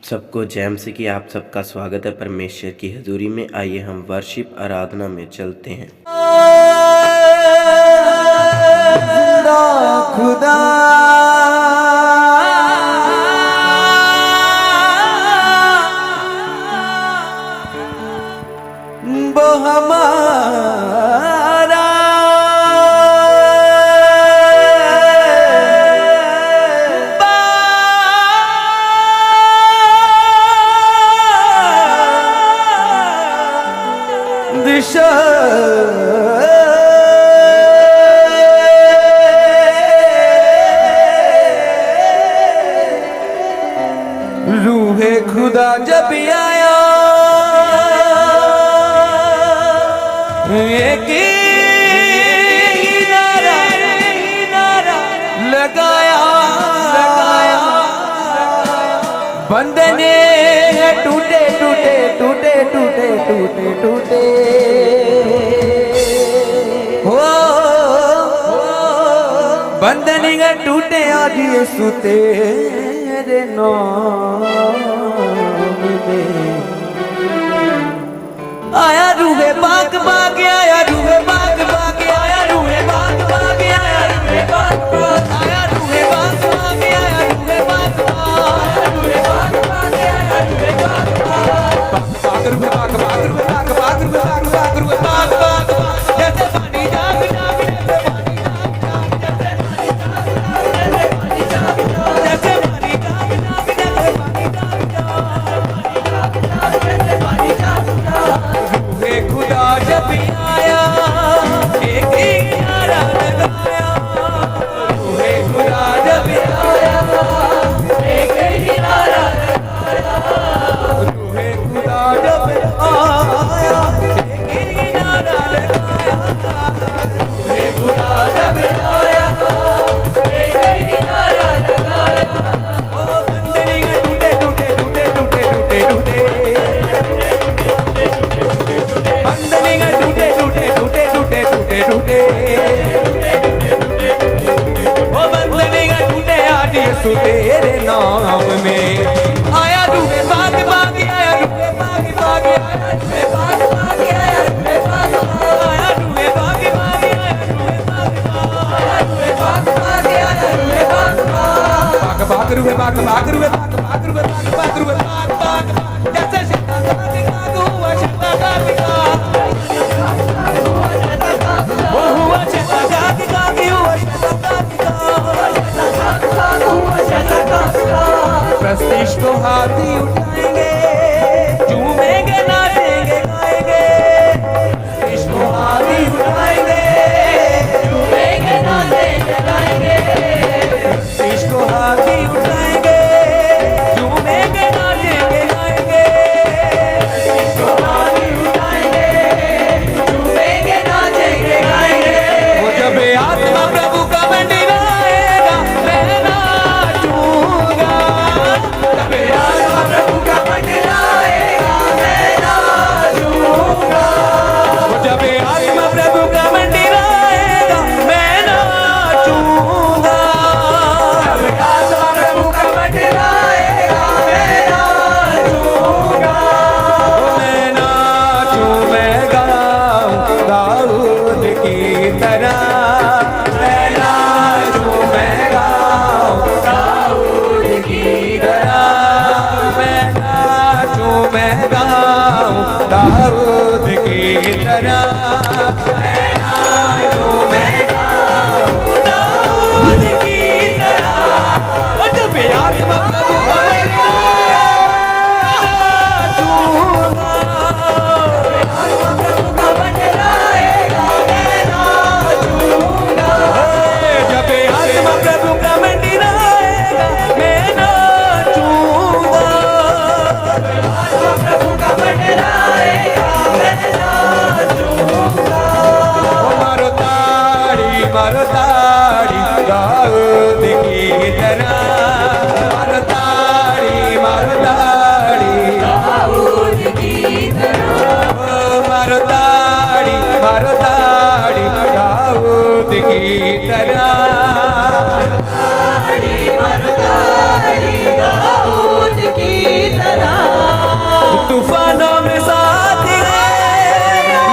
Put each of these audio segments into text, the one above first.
सबको जैम से कि आप सबका स्वागत है परमेश्वर की हजूरी में। आइए हम वर्शिप आराधना में चलते हैं। खुदा वो हमारा दिशा रूहे खुदा जब आया एक नारा लगाया बंदे ने टूटे टूटे टूटे टूटे टूटे टूटे हो बंदे ने टूटे आज यीशु तेरे नाम में आया रूहे बाग बाग आया रूहे बाग बाग आया रूहे बाग बाग आया रूहे बाग बाग आया रूहे बाग बाग आया रूहे बाग बाग आया रूहे बाग बाग रूहे बाग बाग रूहे बाग बाग रूहे बाग बाग रूहे बाग बाग जैसे पानी जाग जाग जैसे पानी जाग जाग जैसे पानी जाग रूहे खुदा जब आया एक ही नारा लगाया रूहे खुदा जब आया एक ही नारा लगाया रूहे खुदा जब आया एक ही नारा लगाया रूहे खुदा जब आया एक ही नारा लगाया ओ बंदे टूटे टूटे टूटे टूटे टूटे टूटे बंदनिया टूटे टूटे टूटे टूटे टूटे टूटे ओ बंदनिया टूटे आज यीशु तेरे नाम में आया रूहे बाग बाग आया रूहे बाग बाग आया रूहे बाग बाग आया रूहे बाग आया रूहे बाग बाग आया रूहे बाग आया रूहे बाग बाग आया रूहे बाग बाग बाग रूहे बाग बाग रूहे बाग बाग रूहे बाग बाग रूहे बाग बाग जैसे सीता का दिखाग हुआ सीता का दिखाग वो हुआ सीता का दिखाग हुआ सीता का दिखाग हुआ सीता का दिखाग प्रस्तीश को हाथी उठाएंगे झूमेंगे नाचेंगे गाएंगे प्रस्तीश को हाथी उठाएंगे झूमेंगे नाचेंगे गाएंगे प्रस्तीश को हाथी उठाएंगे झूमेंगे नाचेंगे गाएंगे प्रस्तीश को हाथी उठाएंगे झूमेंगे नाचेंगे गाएंगे वो जब आत्मा प्रभु का मंडराएगा मैं नाचूंगा जब आत्मा प्रभु का मंडराएगा मैं नाचूंगा वो जब आत्मा प्रभु का मंडराएगा मैं नाचूंगा जब आत्मा प्रभु का मंडराएगा मैं नाचूंगा मैं नाचूं मैं गाऊं दाऊद की तरह मैं नाचूं मैं गाऊं दाऊद की तरह मैं नाचूं मैं गाऊं दाऊद की तरह मैं नाचूं मैं गाऊं दाऊद की तरह और जब आत्मा प्रभु का मंडराएगा मैं नाचूंगा जब आत्मा प्रभु का मंडराएगा मैं नाचूंगा आत्मा प्रभु का मंडराएगा मैं नाचूंगा मारो ताड़ी दाऊद की तरह मारो ताड़ी दाऊद की तरह मारो ताड़ी दाऊद की तरह दाऊद की तरह तूफानों में साथी है,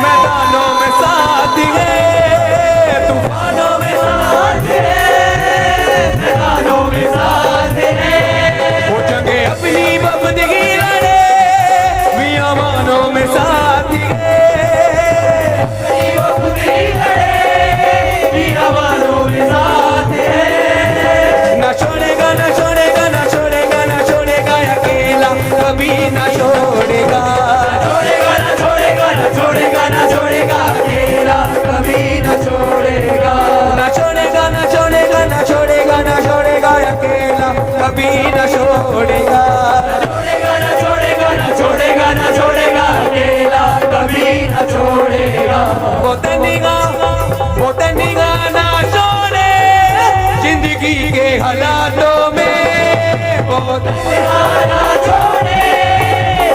मैदानों में साथी है, तूफानों में साथी है, मैदानों में साथी है। वो जंगे अपनी बंदगी लड़े, मियामानों में साथी है, अपनी बंदगी लड़े, मियामानों में साथी है। ना छोड़ेगा, ना छोड़ेगा, ना छोड़ेगा, ना छोड़ेगा अकेला, कभी ना छोड़ेगा, छोड़ेगा ना छोड़ेगा, ना छोड़ेगा, ना छोड़ेगा अकेला, कभी ना छोड़ेगा, ना छोड़ेगा, ना छोड़ेगा, ना छोड़ेगा, ना छोड़ेगा अकेला, कभी ना छोड़ेगा, छोड़ेगा ना छोड़ेगा, ना छोड़ेगा, ना छोड़ेगा अकेला, कभी ना छोड़ेगा। वो तनिगा ना छोड़े जिंदगी के हालातों में, वो तनिगा ना छोड़े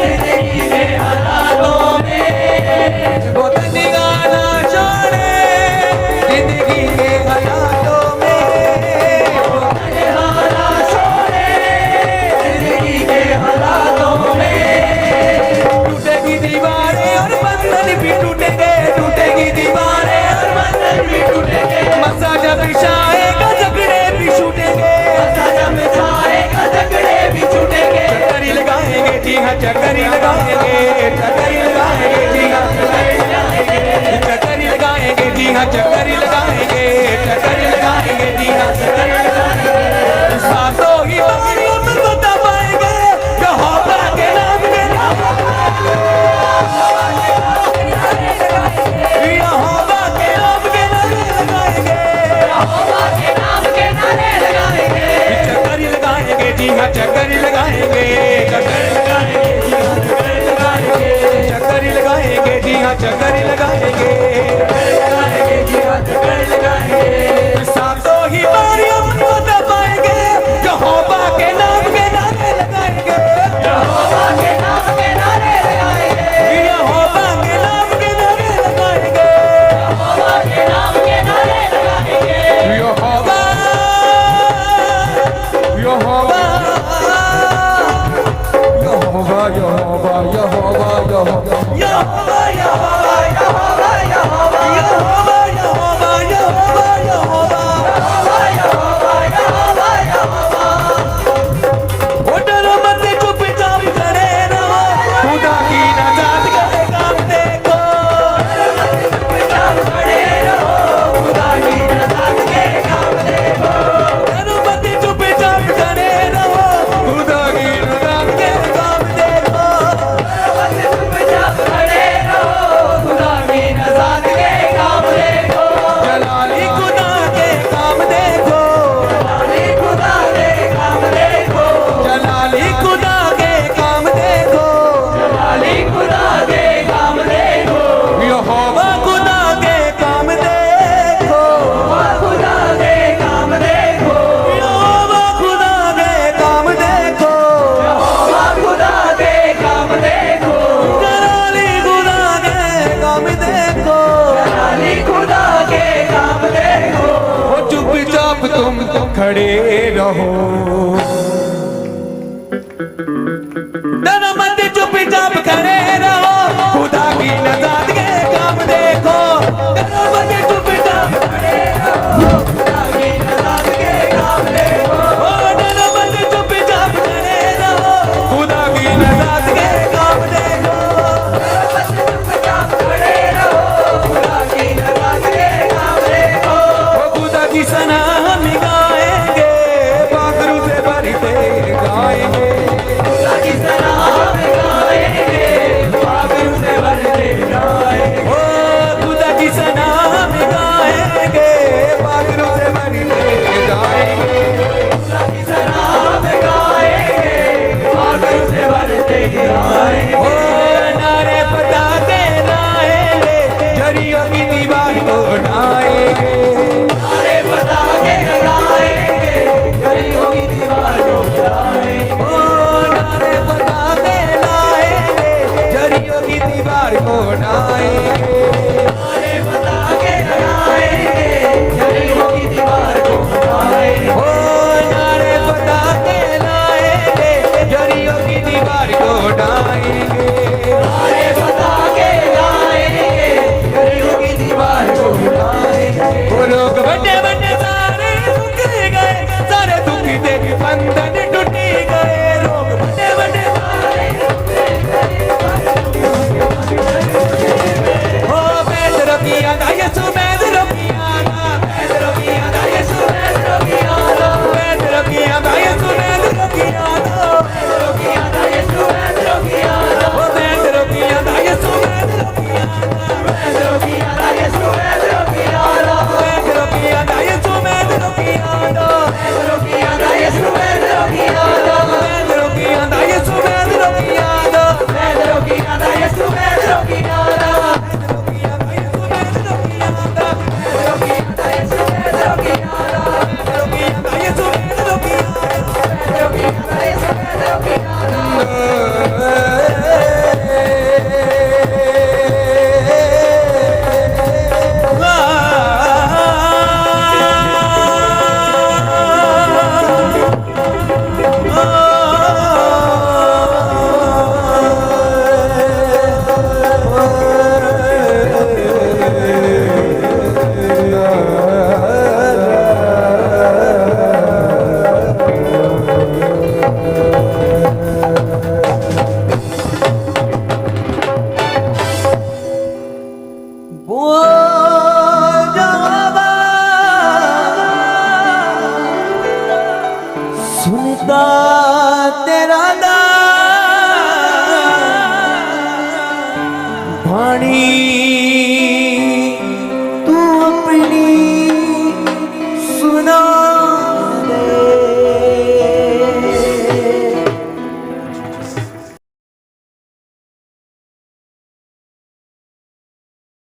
जिंदगी के हालातों में, वो तनिगा ना छोड़े जिंदगी के हालातों में, वो तनिगा ना छोड़े जिंदगी के हालातों में। टूटेगी दीवारें और बंधन भी टूटेंगे, टूटेगी दीवारें और बंधन भी टूटेंगे, मसा जब बिछाएगा झगड़े भी छूटेंगे, मसा जब बिछाएगा झगड़े भी छूटेंगे। चक्कर लगाएंगे जी हाँ, चक्कर लगाएंगे, चक्कर लगाएंगे जी हाँ, चक्कर लगाएंगे जी हाँ, चक्कर लगाएंगे, चक्कर लगाएंगे जी हाँ, चक्कर लगाएंगे। सातों ही बारियों में बता पाएंगे जो होगा के नाम के जी हाँ, चक्कर लगाएंगे, चक्कर लगाएंगे जी हाँ, चक्कर लगाएंगे, चक्कर लगाएंगे जी हाँ, चक्कर लगाएंगे, लगाएंगे जी हाँ, चक्कर लगाएंगे। सातों ही बारियों में बता पाएंगे जो होगा के नाम के नारे लगाएंगे, जो होगा के नाम के नारे लगाएंगे, जो होगा के नाम के नारे लगाएंगे, जो होगा के नाम के नारे लगाएंगे, जो होगा, जो होगा, Yehovah, Yehovah, Yehovah, Yehovah, Yehovah, Yehovah, Yehovah, Yehovah, Yehovah, Yehovah, Yehovah, Yehovah, Yehovah। ओ डरो मत, चुपचाप खड़े रहो, खुदा की नजात के काम देखो, चुपचाप खड़े रहो, खुदा की नजात के काम देखो, डरो मत, चुपचाप खड़े रहो, खुदा की नजात के काम देखो, चुपचाप खड़े रहो, खुदा की नजात के काम देखो, जलाली खुदा के काम देखो, जलाली खुदा के काम देखो, जलाली खुदा के काम देखो, जलाली खुदा के काम देखो, यहोवा खुदा के काम देखो, खुदा के काम देखो, यहोवा खुदा के काम देखो, यहोवा खुदा के काम देखो, जलाली खुदा के काम देखो, जलाली खुदा के काम देखो। वो चुपचाप तुम खड़े रहो, डरो मत, चुपचाप खड़े रहो, खुदा की नजात के काम देखो, डरो मत, चुपचाप खड़े रहो, खुदा की नजात के काम देखो, डरो मत, चुपचाप खड़े रहो, खुदा की नजात के काम देखो, चुपचाप खड़े रहो, खुदा की नजात के काम देखो। खुदा की सना हम गाएंगे, बादरू से का